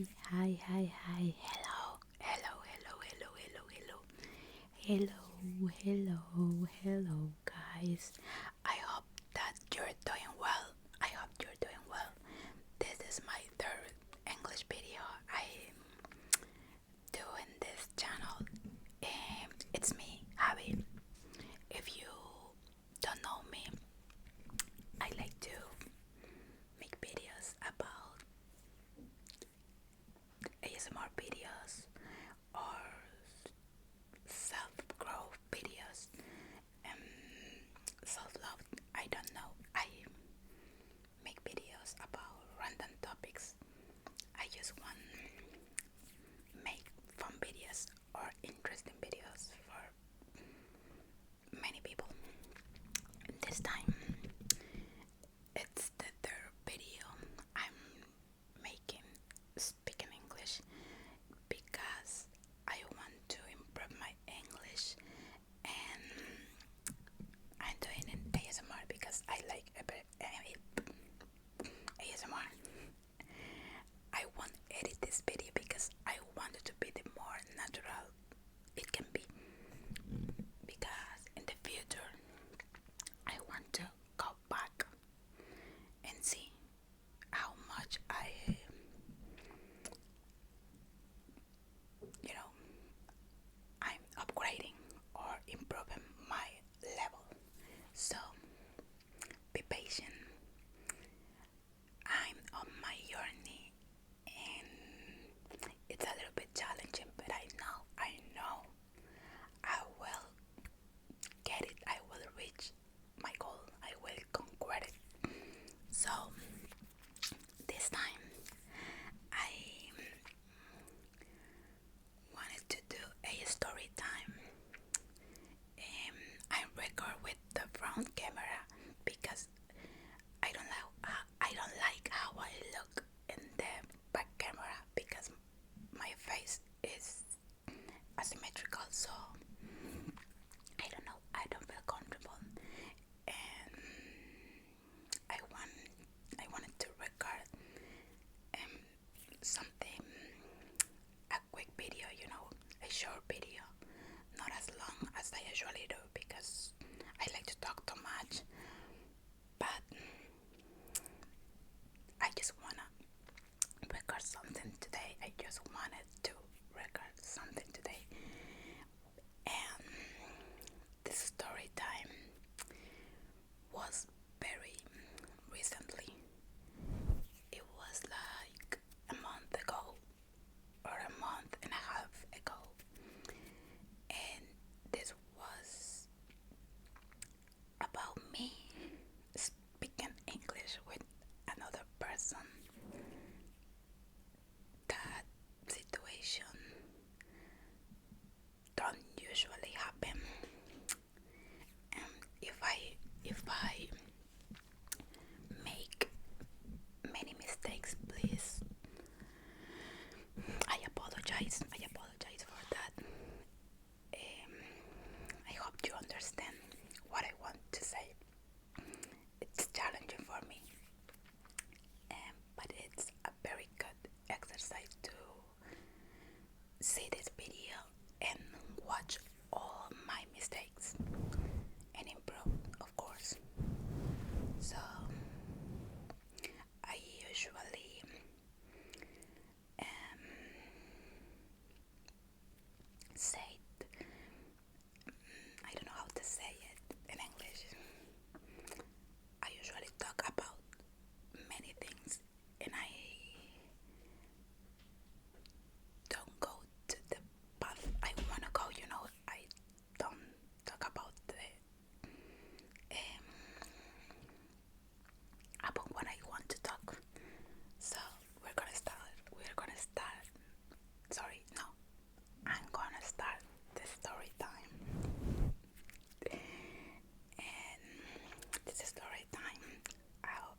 Hi. Hello, guys. I hope that you're doing well. I hope you're doing well. This is my third English video I do in this channel. It's me, Javi. If you don't know me, I like to make videos about ASMR videos or self-growth videos and self-love. I don't know. I make videos about random topics. I just want make fun videos or interesting videos for many people. This time it's the third video I'm making speaking English because I want to improve my English, and I'm doing an ASMR because I like ASMR. I want to edit this video because I want it to be the more natural it can be, because in the future I want to go back and see how much you know I'm upgrading or improving my level. So be patient. I'm on my journey and it's a little bit challenging, but I know I will get it. I will reach my goal. I will conquer it. So this time I wanted to do a story time. I record with the front camera because I don't like how I look in the back camera because my face is asymmetrical, so I don't feel comfortable, and I wanted to record um something, a quick video, a short video, not as long as I usually do because I like to talk too much. But I just wanna record something today. I just wanted to record something today. And this story time was very recently. It was like a month ago or a month and a half ago. And this was about me speaking English with another person. That situation don't usually happen. If I make many mistakes, please, I apologize for that. um, I hope you understand what I want to say. It's challenging for me, but it's a very good exercise to see this video and watch all my mistakes and improve, of course. So I usually um, say, I don't know how to say it in English. I usually talk about many things and I don't go to the path I want to go. I don't talk um, about what I want to talk. So we're gonna start. We're gonna start. Sorry, no. I'm gonna start the story time. And this is story time.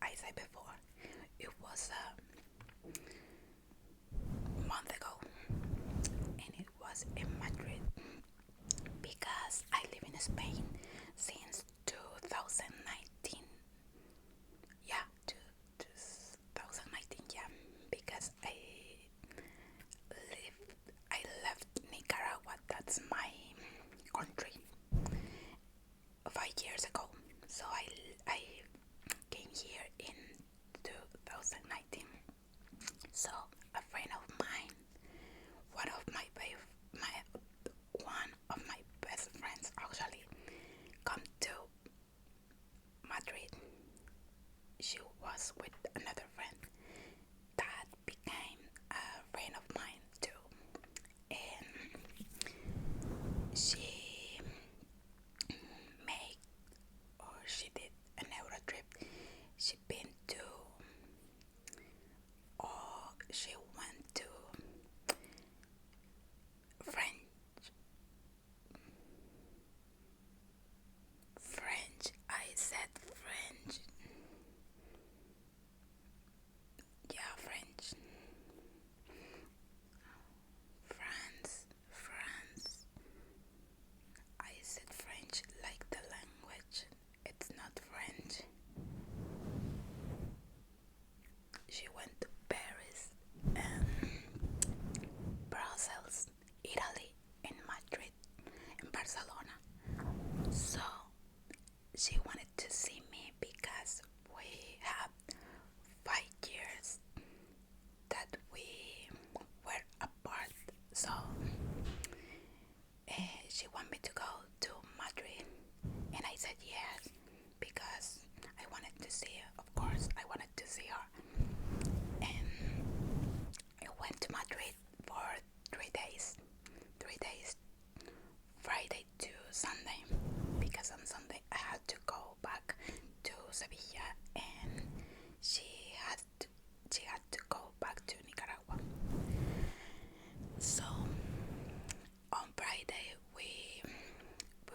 I said before, it was a month ago, and it was in Madrid because I live in Spain since 2019. Yeah, 2019. Yeah, because with another friend that became a friend of mine too, and she made or she did an Euro trip. She been to or she went to French. French. I said French. Yeah, French. France. France. I said French like the language. It's not French. She went to Paris and Brussels, Italy, and Madrid, and Barcelona. So she wanted to see me because we have 5 years that we were apart. So she wanted me to go to Madrid, and I said yes because I wanted to see her. Of course, I wanted to see her, and I went to Madrid for 3 days. 3 days, Friday to Sunday, because on Sunday I had to go back to Sevilla, and she had to go back to Nicaragua. So on Friday we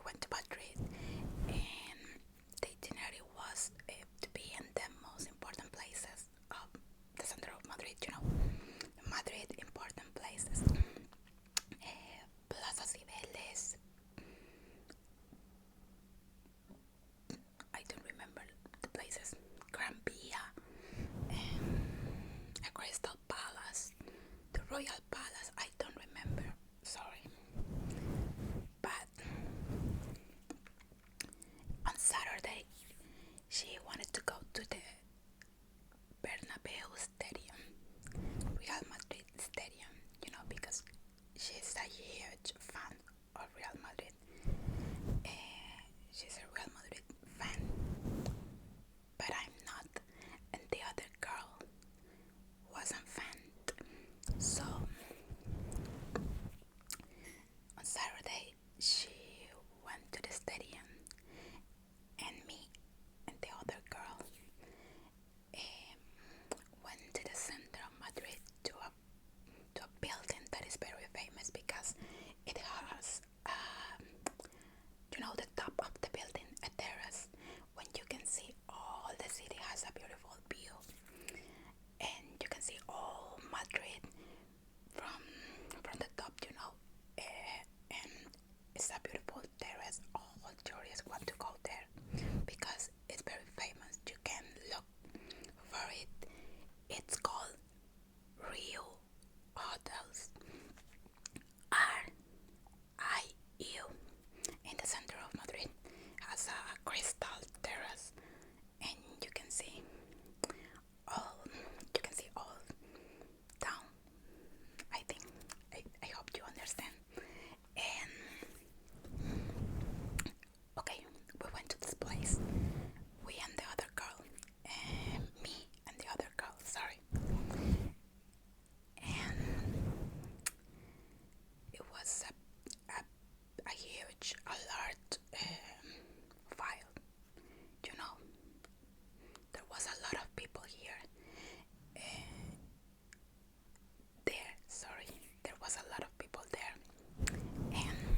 went to Madrid, and the itinerary was to be in the most important places of the center of Madrid. Madrid important places. Plaza Cibeles. I don't remember the places. Gran Via, a Crystal Palace, the Royal Palace. I don't remember. Sorry. But on Saturday, she wanted to go to the Bernabeu Stadium, Real Madrid Stadium, because she's a huge fan of Real Madrid. She's a Real Madrid fan, but I'm not, and the other girl wasn't fan. So on Saturday, she went to the stadium, and me and the other girl went to the center of Madrid to a building that is very famous because it has, the top of the building, a terrace, when you can see all the city. Has a beautiful view, and you can see all Madrid from the top, and it's a beautiful terrace. All tourists want to go there because it's very famous. You can look for it. It's called Rio Hotels, RIU, in the center of Madrid. Has a crystal terrace, and you can see all down. I think I hope you understand. And okay, we went to this place. We and the other girl, me and the other girl. Sorry. And it was a huge, a large file. There was a lot of people here. There was a lot of people there, and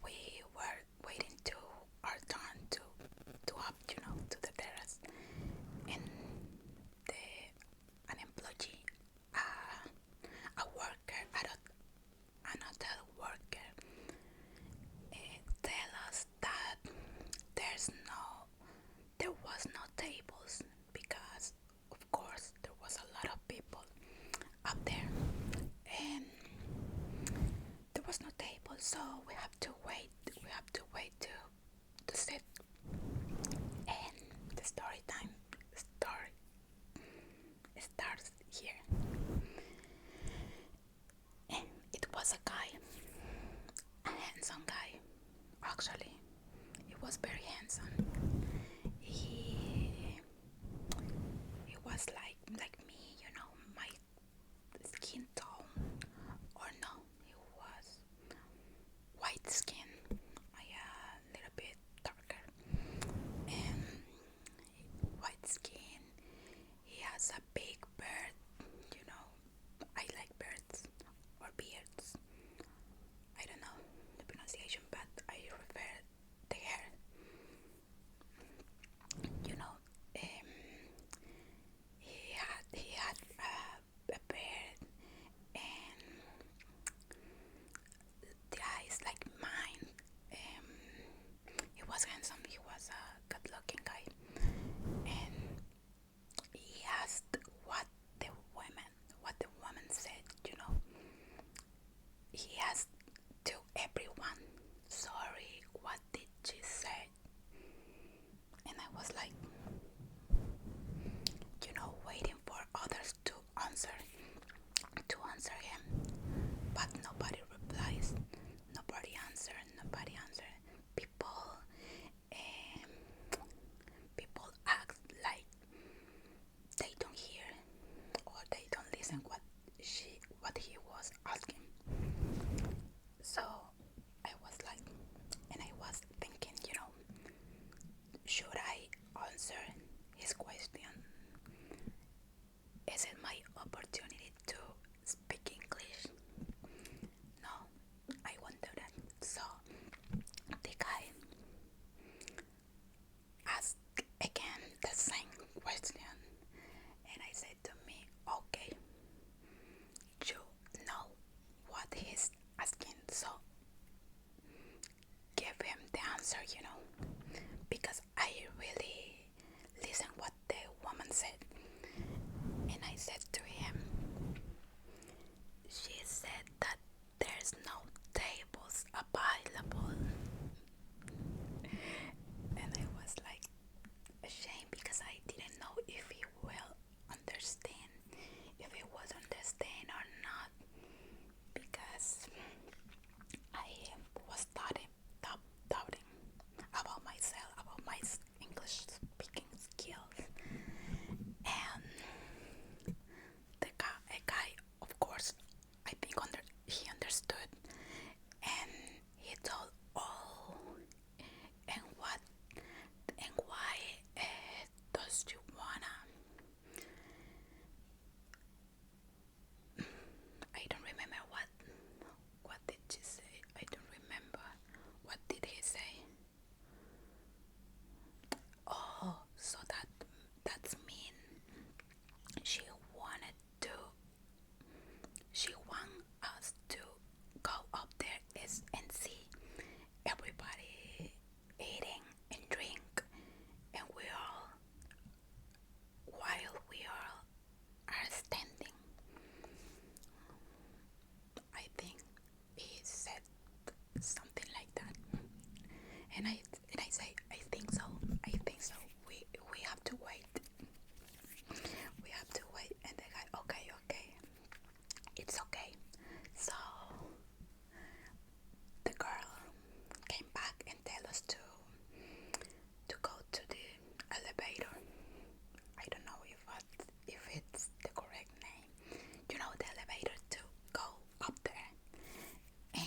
we were waiting to our turn to up, to the terrace, and an employee, a worker, an hotel worker, tell us that there was no tables because, of course, there was a lot of people up there, and there was no table, so we have to wait. We have to wait to sit, and the story time starts here. And it was a guy, a handsome guy. Actually, he was very handsome. He because I really listened what the woman said, and I said to him, she said that there's no tables available, and I was like ashamed because I didn't know if he will understand, if he was understand or not, because I was doubting about myself, about my English speaking skills, and a guy, of course, I think he understood, and he told, oh, and what and why does you wanna? I don't remember what did she say. I don't remember. What did he say? Oh, so that's mean she wanted to. She want us to go up there and see everybody eating and drink, and we all while we all are standing. I think he said something like that, and I say I think so. I think so. We have to wait. We have to wait. And the guy, okay, it's okay. So the girl came back and tell us to go to the elevator. I don't know if it's the correct name. The elevator to go up there. And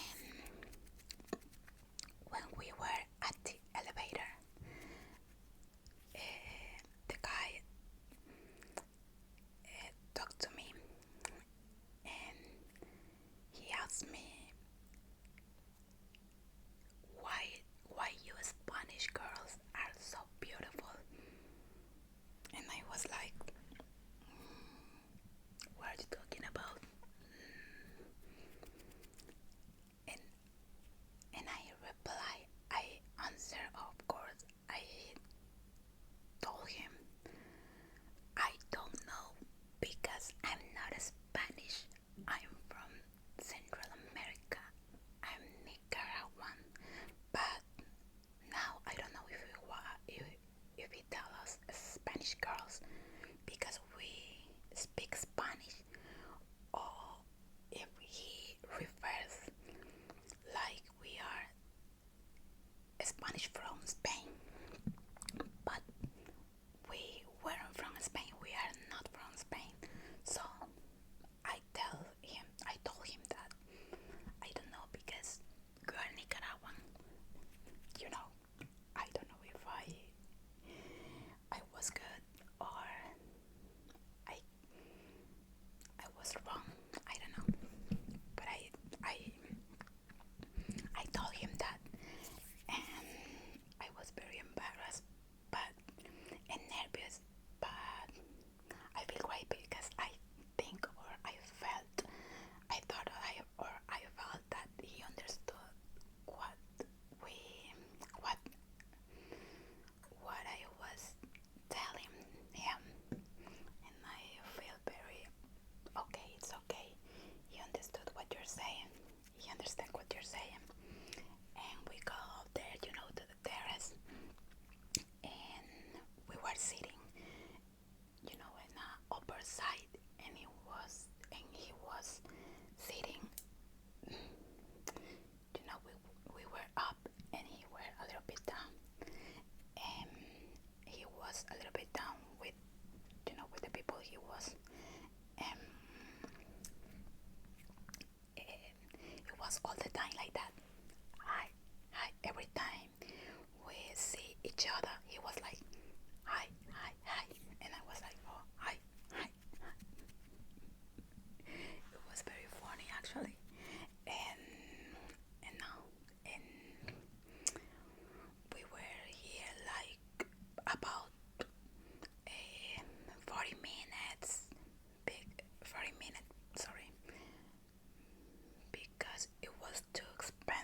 when we were at the elevator, the guy talked to me, and he asked me why you Spanish girls are so beautiful. And I was like, what are you talking about? And I replied, I answered, of course. I told him, I don't know because I'm not Spanish. I'm from Central America. I'm Nicaraguan. But now I don't know if he tell us Spanish girls because we speak Spanish, or if he refers like we are Spanish from Spain. But we weren't from Spain. We are not from Spain. So I told him that I don't know because you are Nicaraguan. I don't know if I was good or I I was wrong. I don't know. But I told him that, and I was very embarrassed, but and nervous, but I feel great because I think or I felt I thought I felt that he understood what we what what I was telling him, and I feel very okay. It's okay. He understood what you're saying. He understand what you're saying, and we go up there, to the terrace, and we were sitting, in the upper side, and he was sitting. We were up, and he were a little bit down, and he was a little bit down with, with the people he was, and it was all the time like that. Hi, hi. Every time we see each other, he was like, hi, hi, hi, and I was like, oh, hi, hi, hi. It was very funny actually, and now, and we were here like about 40 minutes, big 40 minutes, sorry, because it was too expensive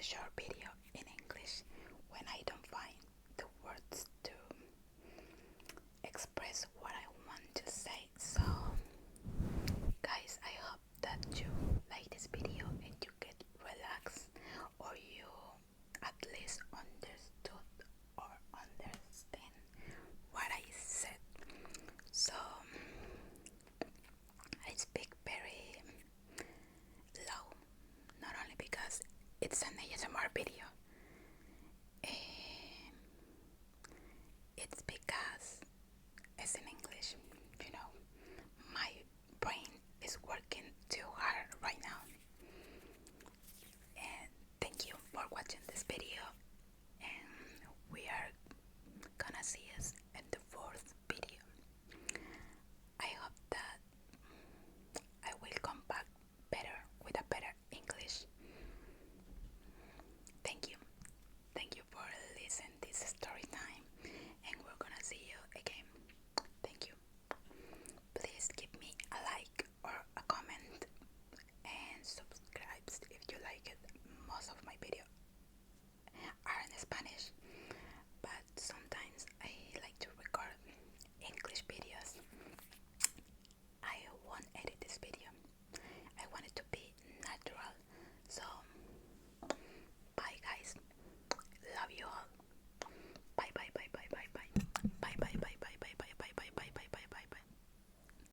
short video in English when I don't find the words to express what I want to say. So guys, I hope that you like this video and you get relaxed, or you at least understood or understand what I said. So I speak very low, not only because it's an ASMR video,